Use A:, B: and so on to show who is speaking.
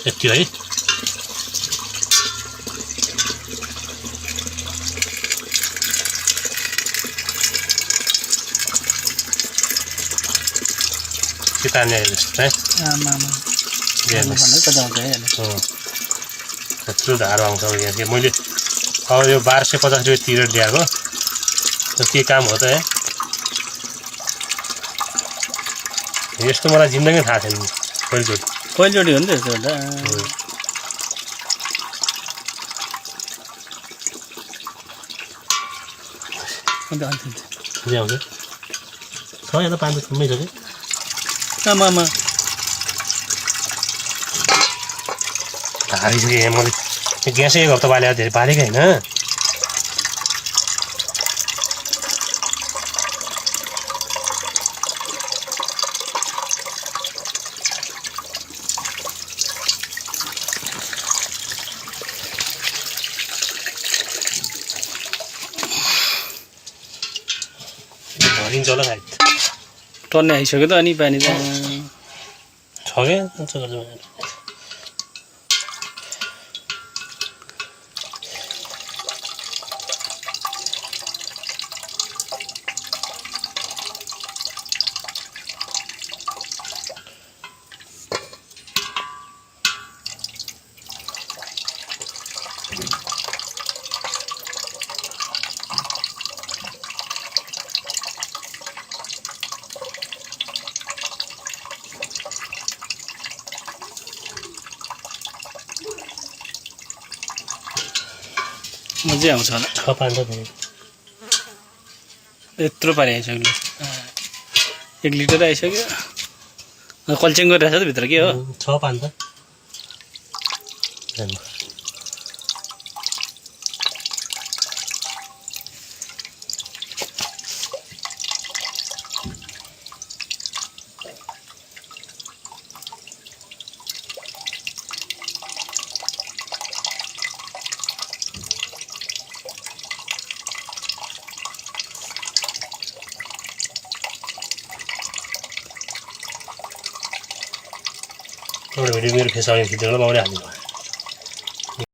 A: यति है किताने जस्तो है यत्रो धार आउँछ यहाँ मैले अब यो 1250 रुपियाँ तिरेर ल्याएको के काम हो त है यस्तो मलाई जिन्दगी थाहा छैन
B: पहिलोचोटि हो नि त यस्तो
A: ल्याउँछ छ यहाँ त पानी त थुम्मै छ कि
B: आमामा
A: हारिसकेँ यहाँ मैले ग्यासै 1 हप्ता बालेको धेरै बालेको होइन भरिन्छ होला सायद
B: टन्ने आइसक्यो त अनि पानी त
A: छ क्या
B: मजै आउँछ होला
A: 6 पानी त धेरै
B: यत्रो पानी आइसक्यो 1 लिटर आइसक्यो कल्चिङ गरिरहेछ त भित्र के हो
A: 6 पानी त एउटा भिडियो मेरो फेस आउने खिचेर बाउले हाल्नु भयो